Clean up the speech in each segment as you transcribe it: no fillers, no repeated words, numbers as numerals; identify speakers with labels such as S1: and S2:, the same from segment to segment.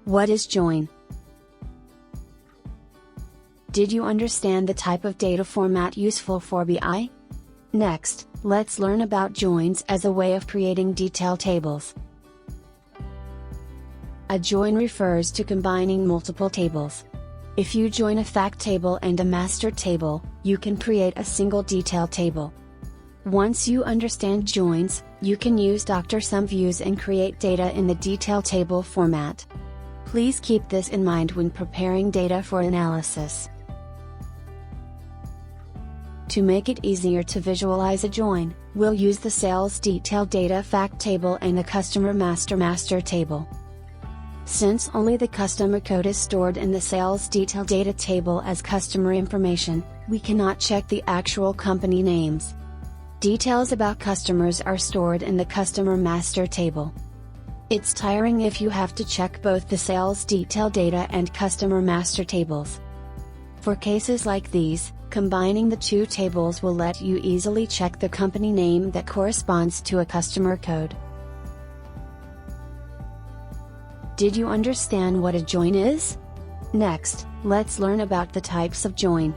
S1: What is join? Did you understand the type of data format useful for BI? Next, let's learn about joins as a way of creating detail tables. A join refers to combining multiple tables. If you join a fact table and a master table, you can create a single detail table. Once you understand joins, you can use Dr.Sum views and create data in the detail table format. Please keep this in mind when preparing data for analysis. To make it easier to visualize a join, we'll use the sales detail data fact table and the customer master table. Since only the customer code is stored in the sales detail data table as customer information, we cannot check the actual company names. Details about customers are stored in the customer master table. It's tiring if you have to check both the sales detail data and customer master tables. For cases like these, combining the two tables will let you easily check the company name that corresponds to a customer code. Did you understand what a join is? Next, let's learn about the types of join.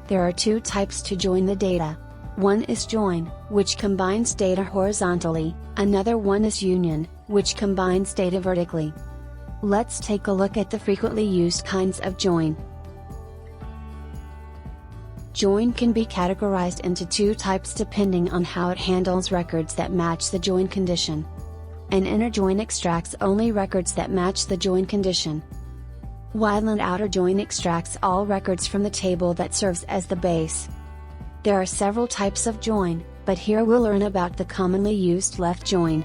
S1: There are two types to join the data. One is join, which combines data horizontally, another one is union, which combines data vertically. Let's take a look at the frequently used kinds of join. Join can be categorized into two types depending on how it handles records that match the join condition. An inner join extracts only records that match the join condition, while an outer join extracts all records from the table that serves as the base. There are several types of join, but here we'll learn about the commonly used left join.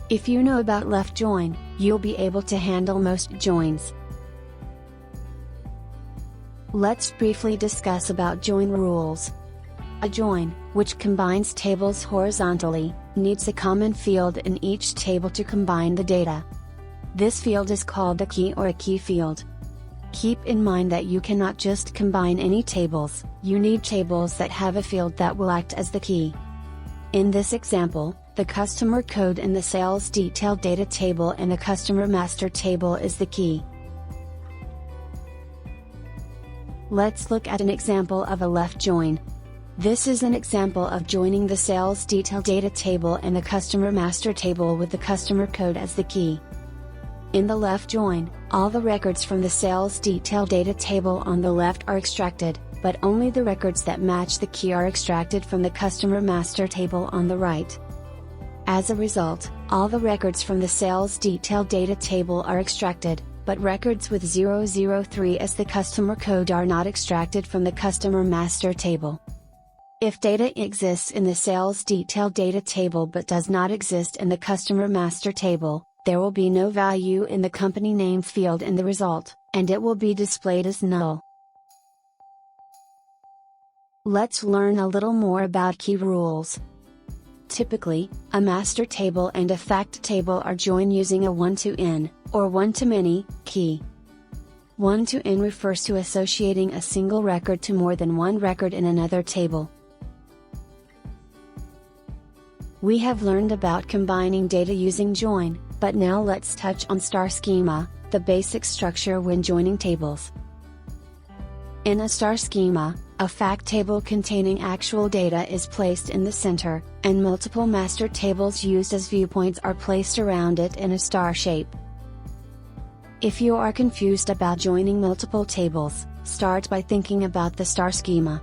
S1: If you know about left join, you'll be able to handle most joins. Let's briefly discuss about join rules. A join, which combines tables horizontally, needs a common field in each table to combine the data. This field is called a key or a key field. Keep in mind that you cannot just combine any tables, you need tables that have a field that will act as the key. In this example, the customer code in the sales detail data table and the customer master table is the key. Let's look at an example of a left join. This is an example of joining the sales detail data table and the customer master table with the customer code as the key. In the left join, all the records from the sales detail data table on the left are extracted, but only the records that match the key are extracted from the customer master table on the right. As a result, all the records from the sales detail data table are extracted, but records with 003 as the customer code are not extracted from the customer master table. If data exists in the sales detail data table but does not exist in the customer master table, there will be no value in the company name field in the result, and it will be displayed as null. Let's learn a little more about key rules. Typically, a master table and a fact table are joined using a one-to-n, or one-to-many, key. One-to-n refers to associating a single record to more than one record in another table. We have learned about combining data using join, but now let's touch on star schema, the basic structure when joining tables. In a star schema, a fact table containing actual data is placed in the center, and multiple master tables used as viewpoints are placed around it in a star shape. If you are confused about joining multiple tables, start by thinking about the star schema.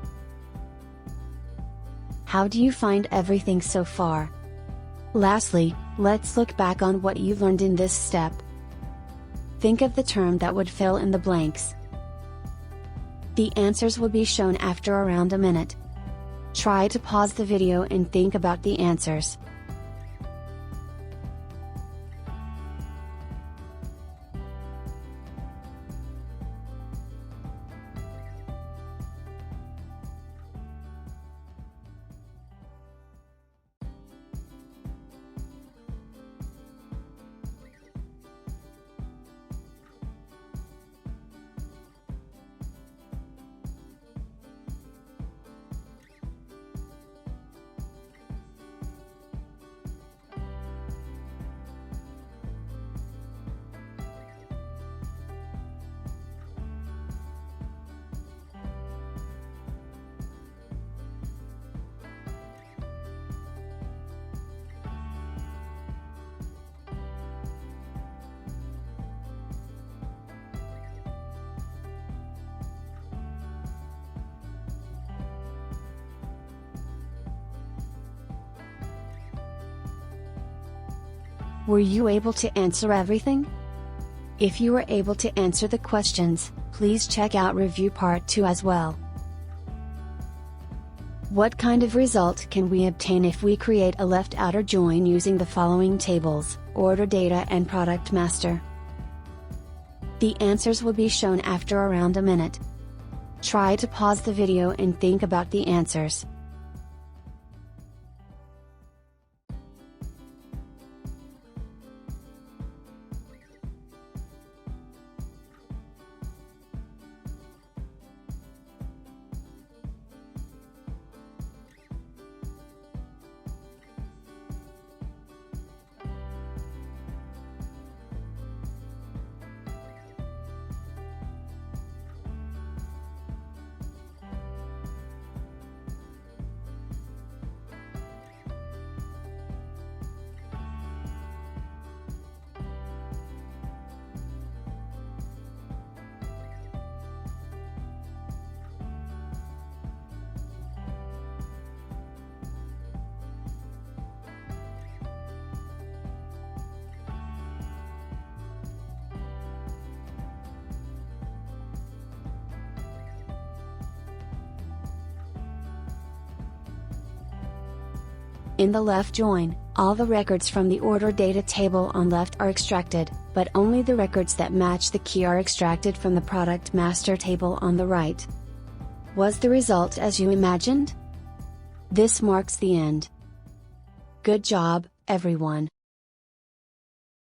S1: How do you find everything so far? Lastly, let's look back on what you learned in this step. Think of the term that would fill in the blanks. The answers will be shown after around a minute. Try to pause the video and think about the answers. Were you able to answer everything? If you were able to answer the questions, please check out review part 2 as well. What kind of result can we obtain if we create a left outer join using the following tables, order data and product master? The answers will be shown after around a minute. Try to pause the video and think about the answers. In the left join, all the records from the order data table on left are extracted, but only the records that match the key are extracted from the product master table on the right. Was the result as you imagined? This marks the end. Good job, everyone.